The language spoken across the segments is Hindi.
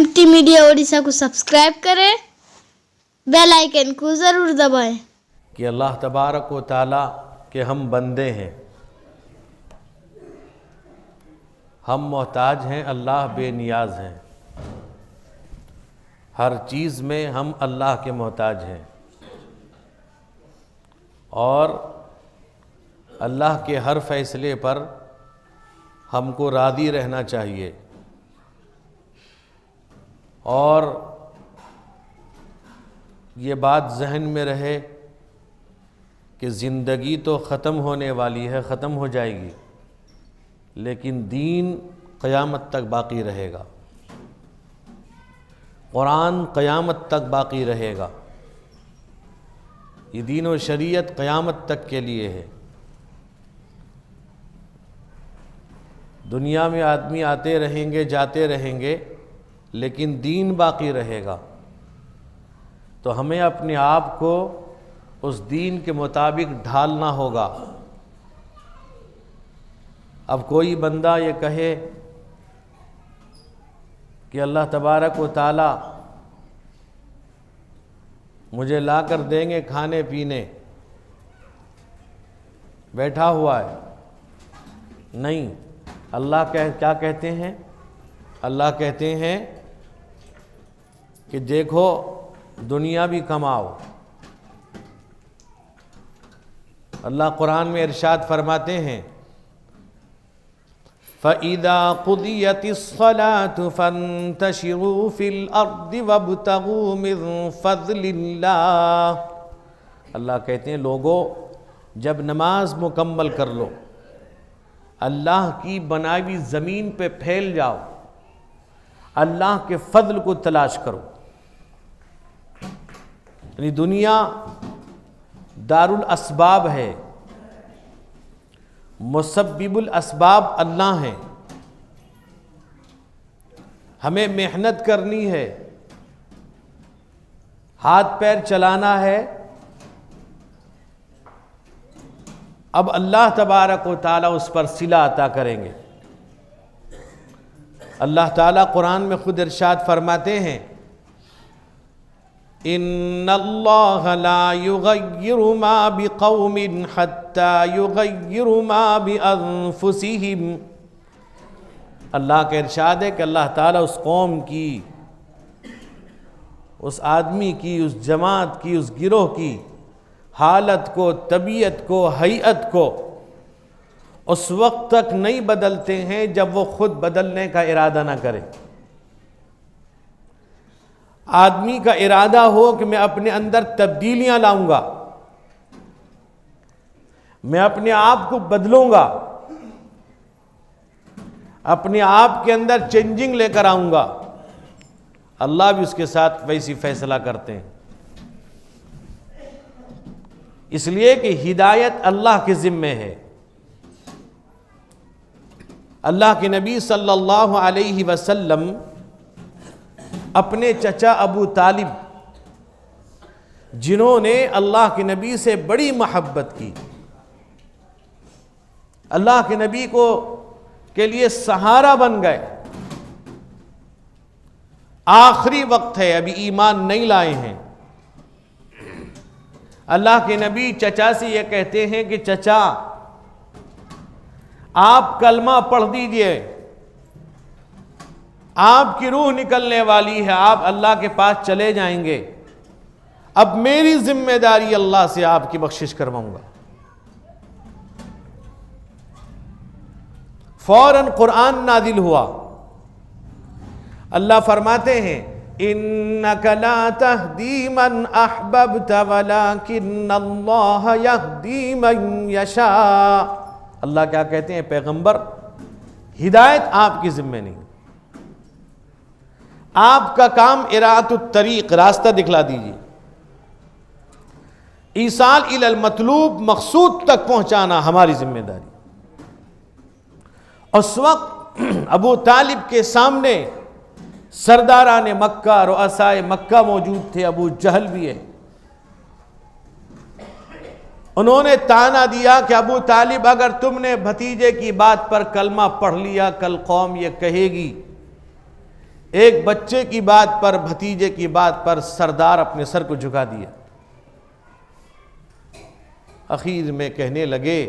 MT मीडिया ओडिशा को सब्सक्राइब करें, बेल आइकन को ज़रूर दबाएं। कि अल्लाह तबारक व तआला के हम बंदे हैं, हम मोहताज हैं, अल्लाह बेनियाज हैं। हर चीज़ में हम अल्लाह के मोहताज हैं और अल्लाह के हर फैसले पर हमको राज़ी रहना चाहिए। और ये बात जहन में रहे कि ज़िंदगी तो ख़त्म होने वाली है, ख़त्म हो जाएगी, लेकिन दीन क़यामत तक बाक़ी रहेगा, कुरान क़यामत तक बाक़ी रहेगा। ये दीन और शरीयत क़यामत तक के लिए है। दुनिया में आदमी आते रहेंगे, जाते रहेंगे, लेकिन दीन बाक़ी रहेगा। तो हमें अपने आप को उस दीन के मुताबिक ढालना होगा। अब कोई बंदा ये कहे कि अल्लाह तबारक व तआला मुझे ला कर देंगे खाने पीने, बैठा हुआ है। नहीं, अल्लाह क्या कहते हैं? अल्लाह कहते हैं कि देखो दुनिया भी कमाओ। अल्लाह कुरान में इरशाद फरमाते हैं, फ़इज़ा क़ुदियतिस्सलातु फ़ंतशिरू फ़िल अर्दि वब्तगू मिन फ़ज़लिल्लाह। अल्लाह कहते हैं लोगो, जब नमाज मुकम्मल कर लो, अल्लाह की बनाई हुई ज़मीन पे फैल जाओ, अल्लाह के फ़ज़ल को तलाश करो। यानी दुनिया दारुल असबाब है, मुसब्बिबुल असबाब अल्लाह हैं। हमें मेहनत करनी है, हाथ पैर चलाना है। अब अल्लाह तबारक व तआला उस पर सिला अता करेंगे। अल्लाह ताला कुरान में खुद इरशाद फरमाते हैं, इन्नल्लाह ला युगय्यिरु मा बिक़ौमिन हत्ता युगय्यिरु मा बिअन्फुसिहिम। अल्लाह का इरशाद है कि अल्लाह ताला उस कौम की, उस आदमी की, उस जमात की, उस गिरोह की हालत को, तबीयत को, हैयत को उस वक्त तक नहीं बदलते हैं जब वो खुद बदलने का इरादा ना करें। आदमी का इरादा हो कि मैं अपने अंदर तब्दीलियां लाऊंगा, मैं अपने आप को बदलूंगा, अपने आप के अंदर चेंजिंग लेकर आऊंगा, अल्लाह भी उसके साथ वैसी फैसला करते हैं। इसलिए कि हिदायत अल्लाह के ज़िम्मे है। अल्लाह के नबी सल्लल्लाहु अलैहि वसल्लम अपने चचा अबू तालिब, जिन्होंने अल्लाह के नबी से बड़ी मोहब्बत की, अल्लाह के नबी को के लिए सहारा बन गए। आखिरी वक्त है, अभी ईमान नहीं लाए हैं। अल्लाह के नबी चचा से ये कहते हैं कि चचा आप कलमा पढ़ दीजिए, आपकी रूह निकलने वाली है, आप अल्लाह के पास चले जाएंगे। अब मेरी जिम्मेदारी अल्लाह से आपकी बख्शिश करवाऊंगा। फौरन कुरान नाजिल हुआ। अल्लाह फरमाते हैं, इन्नका ला तहदी मन अहबब्ता वलाकिन्नल्लाह यहदी मन यशा। अल्लाह क्या कहते हैं, पैगंबर हिदायत आपकी जिम्मे नहीं, आपका काम इरातुत तरीक, रास्ता दिखला दीजिए, ईसाल इलल मतलूब, मकसूद तक पहुंचाना हमारी जिम्मेदारी। उस वक्त अबू तालिब के सामने सरदारान मक्का, रुअसाए मक्का मौजूद थे, अबू जहल भी है। उन्होंने ताना दिया कि अबू तालिब, अगर तुमने भतीजे की बात पर कलमा पढ़ लिया, कल कौम ये कहेगी एक बच्चे की बात पर, भतीजे की बात पर सरदार अपने सर को झुका दिया। आखिर में कहने लगे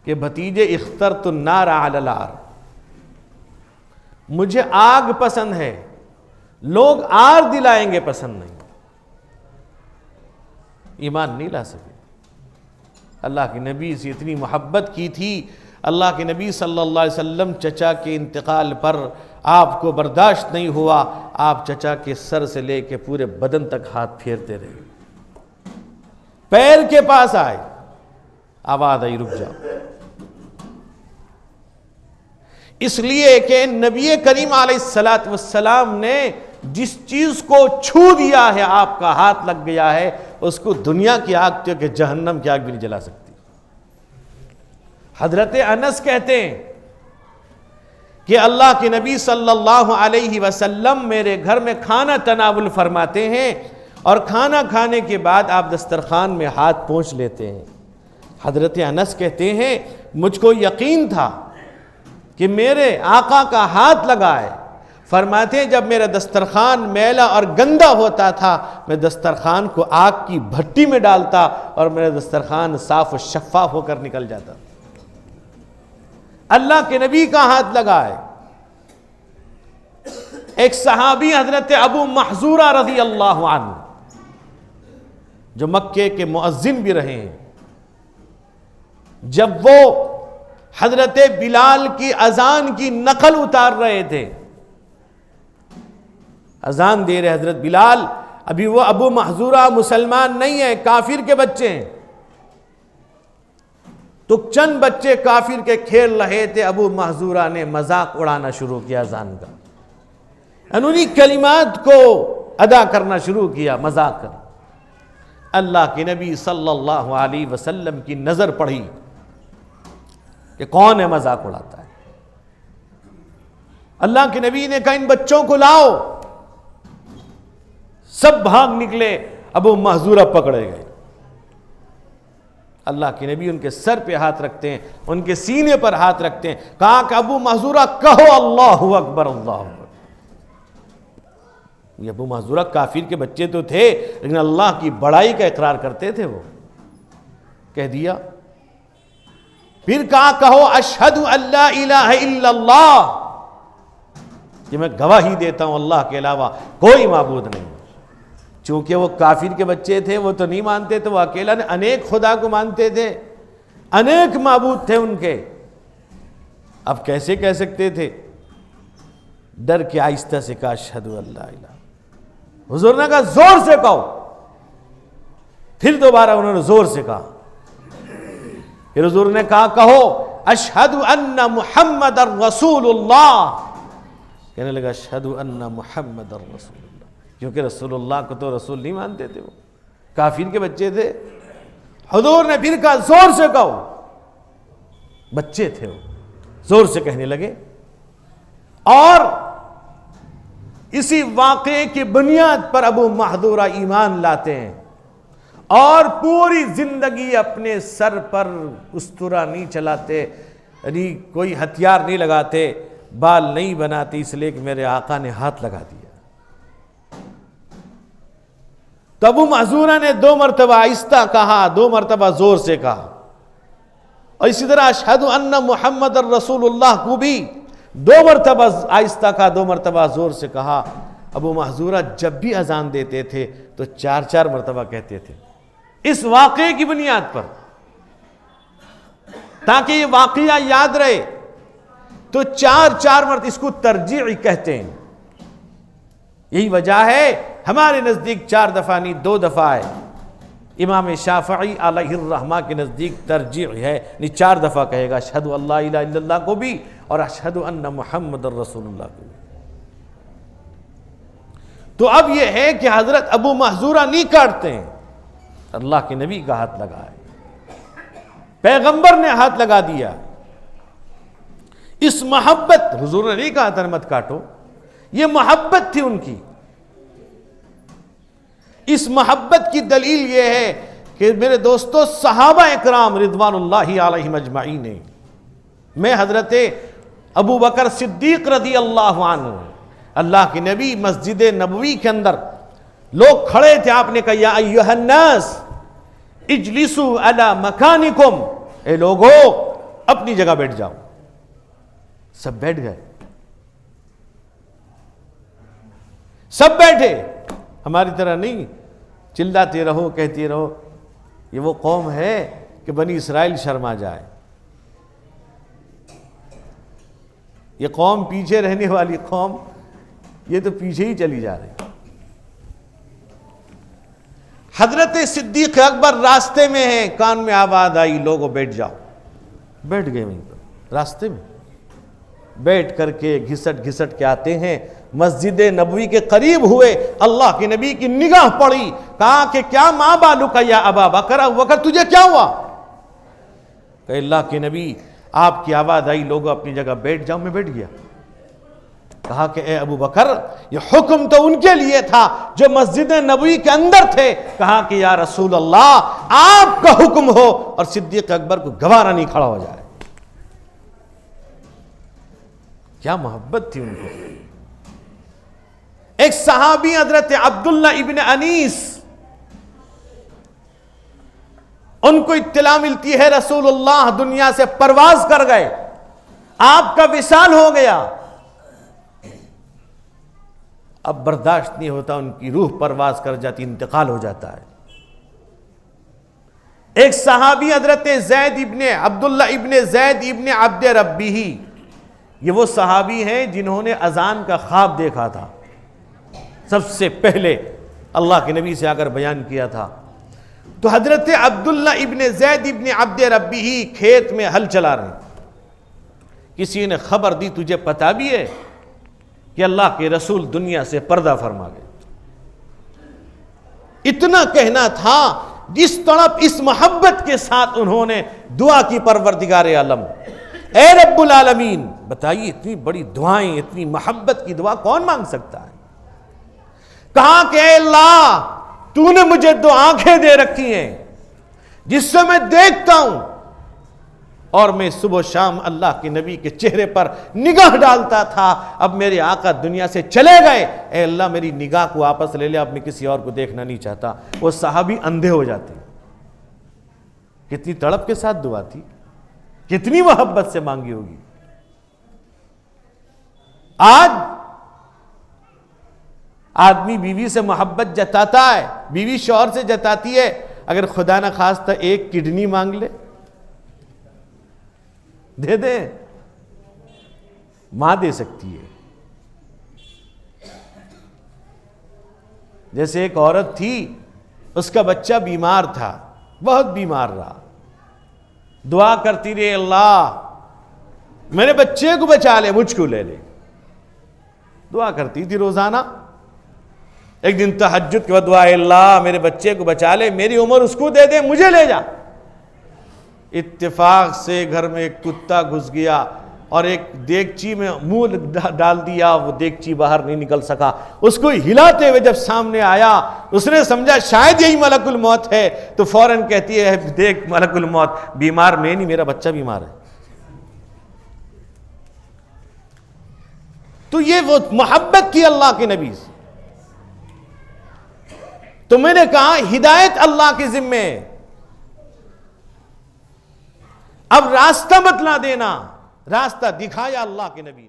कि भतीजे इख्तरतु नार अलल आर, मुझे आग पसंद है, लोग आग दिलाएंगे पसंद नहीं। ईमान नहीं ला सके। अल्लाह के नबी से इतनी मोहब्बत की थी। अल्लाह के नबी सल्लल्लाहु अलैहि वसल्लम चचा के इंतकाल पर आपको बर्दाश्त नहीं हुआ, आप चचा के सर से लेके पूरे बदन तक हाथ फेरते रहे। पैर के पास आए, आवाज आई रुक जाओ। इसलिए कि नबी करीम अलैहिस्सलातु वस्सलाम ने जिस चीज को छू दिया है, आपका हाथ लग गया है, उसको दुनिया की आग तो कि जहन्नम की आग भी नहीं जला सकती। हजरत अनस कहते हैं कि अल्लाह के नबी सल्लल्लाहु अलैहि वसल्लम मेरे घर में खाना तनावुल फरमाते हैं और खाना खाने के बाद आप दस्तरखान में हाथ पोंछ लेते हैं। हजरत अनस कहते हैं मुझको यकीन था कि मेरे आका का हाथ लगा है। फरमाते हैं जब मेरा दस्तरखान मैला और गंदा होता था, मैं दस्तरखान को आग की भट्टी में डालता और मेरा दस्तरखान साफ और शफ़ाफ होकर निकल जाता। अल्लाह के नबी का हाथ लगा है। एक सहाबी हजरत अबू महजूरा रज़ी अल्लाहु अन्हु, जो मक्के के मुअज्जिन भी रहे हैं, जब वो हजरत बिलाल की अजान की नकल उतार रहे थे, अजान दे रहे हजरत बिलाल, अभी वो अबू महजूरा मुसलमान नहीं है, काफिर के बच्चे हैं, तो चंद बच्चे काफिर के खेल रहे थे। अबू महजूरा ने मजाक उड़ाना शुरू किया अजान का, उन्हीं कलिमात को अदा करना शुरू किया मजाक कर। अल्लाह के नबी सल्लल्लाहु अलैहि वसल्लम की नजर पड़ी कि कौन है मजाक उड़ाता है। अल्लाह के नबी ने कहा इन बच्चों को लाओ। सब भाग निकले, अबू महजूरा पकड़े गए। अल्लाह के नबी उनके सर पे हाथ रखते हैं, उनके सीने पर हाथ रखते हैं, कहा कि अबू महजूरा कहो अल्लाहु अकबर अल्लाहु अकबर। ये अबू महजूरा काफिर के बच्चे तो थे, लेकिन अल्लाह की बड़ाई का इकरार करते थे। वो कह दिया, फिर कहा कहो अशहदु अल्ला इलाहा इल्लल्लाह, कि मैं गवाही देता हूं अल्लाह के अलावा कोई माबूद नहीं। चूंकि वो काफिर के बच्चे थे, वो तो नहीं मानते थे, वो अकेला ने अनेक खुदा को मानते थे, अनेक माबूद थे उनके। अब कैसे कह सकते थे? डर के आहिस्ता से कहा अशहदु अल्ला इलाहा। हुजूर ने कहा जोर से कहो। फिर दोबारा उन्होंने जोर से कहा। फिर हुजूर ने कहा कहो अशहदु अन्ना मुहम्मदर रसूलुल्लाह। कहने लगा अशहदु अन्ना मुहम्मदर रसूलुल्लाह, क्योंकि रसूलुल्लाह को तो रसूल नहीं मानते थे, वो काफिर के बच्चे थे। हुजूर ने फिर कहा जोर से कहो। बच्चे थे वो, जोर से कहने लगे। और इसी वाक़े की बुनियाद पर अबू महजूरा ईमान लाते हैं और पूरी जिंदगी अपने सर पर उस्तरा नहीं चलाते, यानी कोई हथियार नहीं लगाते, बाल नहीं बनाते, इसलिए कि मेरे आका ने हाथ लगा दिया। तो अबू महजूरा ने 2 मरतबा आहिस्ता कहा, 2 मरतबा जोर से कहा। और इसी तरह अशहदु अन्ना मुहम्मद रसूलुल्लाह को भी 2 मरतबा आहिस्ता कहा, 2 मरतबा जोर से कहा। अबू महजूरा जब भी अजान देते थे तो 4-4 मरतबा कहते थे, इस वाक़े की बुनियाद पर, ताकि ये वाक़या याद रहे। तो 4-4 मरतबा, इसको तरजीह कहते हैं। यही वजह है हमारे नज़दीक 4 दफ़ा नहीं 2 दफ़ा है। इमाम शाफ़ई अलैहिर्रहमा के नज़दीक तरजीह है, नहीं 4 दफ़ा कहेगा अशहदु अल्ला इलाहा इल्लल्लाह को भी और अशहदु अन्ना मुहम्मदर रसूलुल्लाह को भी। तो अब यह है कि हज़रत अबू महजूरा नहीं काटते हैं, अल्लाह के नबी का हाथ लगा है, पैगंबर ने हाथ लगा दिया। इस मोहब्बत, हुजूर ने नहीं कहा था मत काटो, यह मोहब्बत थी उनकी। इस मोहब्बत की दलील यह है कि मेरे दोस्तों सहाबा इकराम रिदवानुल्लाहि अलैहिम अजमाईन ने, मैं हजरत अबू बकर सिद्दीक रज़ी अल्लाहु अन्हु, अल्लाह के नबी मस्जिद नबवी के अंदर लोग खड़े थे, आपने कहा या अय्युहन्नास इजलिसु अला मकानिकुम, ए लोगो अपनी जगह बैठ जाओ। सब बैठ गए, सब बैठे, हमारी तरह नहीं चिल्लाते रहो कहते रहो। ये वो कौम है कि बनी इसराइल शर्मा जाए। ये कौम पीछे रहने वाली कौम, ये तो पीछे ही चली जा रही। हजरत सिद्दीक अकबर रास्ते में है, कान में आवाज आई लोगों बैठ जाओ। बैठ गए वहीं पर रास्ते में, बैठ करके घिसट घिसट के आते हैं, मस्जिद नबवी के करीब हुए, अल्लाह के नबी की निगाह पड़ी, कहा कि क्या मां बालू का या अबा बकर, अबू बकर तुझे क्या हुआ? कहा अल्लाह के नबी आपकी आवाज आई लोगों अपनी जगह बैठ जाओ, मैं बैठ गया। कहा कि ए अबू बकर ये हुक्म तो उनके लिए था जो मस्जिद नबवी के अंदर थे। कहा कि या रसूल अल्लाह आपका हुक्म हो, और सिद्दीक अकबर को गवारा नहीं खड़ा हो जाए। क्या मोहब्बत थी उनको। एक सहाबी हजरत अब्दुल्ला इब्न अनीस, उनको इत्तला मिलती है रसूलुल्लाह दुनिया से परवाज कर गए, आपका विसाल हो गया। अब बर्दाश्त नहीं होता, उनकी रूह परवाज कर जाती, इंतकाल हो जाता है। एक सहाबी हजरत जैद इब्ने अब्दुल्ला इब्ने जैद इब्ने अब्द रब्बीही, ये वो सहाबी हैं जिन्होंने अजान का ख्वाब देखा था, सबसे पहले अल्लाह के नबी से आकर बयान किया था। तो हजरत अब्दुल्ला इब्ने जैद इब्ने अब्द रब्बीही खेत में हल चला रहे, किसी ने खबर दी तुझे पता भी है कि अल्लाह के रसूल दुनिया से पर्दा फरमा गए। इतना कहना था, जिस तड़प इस मोहब्बत के साथ उन्होंने दुआ की, परवरदिगार आलम ए रब्बुल आलमीन, बताइए इतनी बड़ी दुआएं, इतनी मोहब्बत की दुआ कौन मांग सकता है। कहा कि अल्लाह तूने मुझे दो आंखें दे रखी हैं जिससे मैं देखता हूं, और मैं सुबह शाम अल्लाह के नबी के चेहरे पर निगाह डालता था। अब मेरे आका दुनिया से चले गए, ए अल्लाह मेरी निगाह को वापस ले ले, अब मैं किसी और को देखना नहीं चाहता। वो सहाबी अंधे हो जाते। कितनी तड़प के साथ दुआ थी, कितनी मोहब्बत से मांगी होगी। आज आदमी बीवी से मोहब्बत जताता है, बीवी शौहर से जताती है, अगर खुदा ना खास्ता एक किडनी मांग ले दे दे, मां दे सकती है। जैसे एक औरत थी, उसका बच्चा बीमार था, बहुत बीमार रहा, दुआ करती रही अल्लाह मेरे बच्चे को बचा ले, मुझको ले ले, दुआ करती थी रोजाना। एक दिन तहज्जुद के बाद दुआ, अल्लाह मेरे बच्चे को बचा ले, मेरी उम्र उसको दे दे, मुझे ले जा। इत्तेफाक से घर में एक कुत्ता घुस गया और एक देगची में मुंह डाल दिया, वो देगची बाहर नहीं निकल सका। उसको हिलाते हुए जब सामने आया, उसने समझा शायद यही मलकुल मौत है, तो फौरन कहती है देख मलकुल मौत, बीमार मैं नहीं, मेरा बच्चा बीमार है। तो ये वो मोहब्बत थी अल्लाह के नबी से। तो मैंने कहा हिदायत अल्लाह के जिम्मे, अब रास्ता बतला देना, रास्ता दिखाया अल्लाह के नबी ने।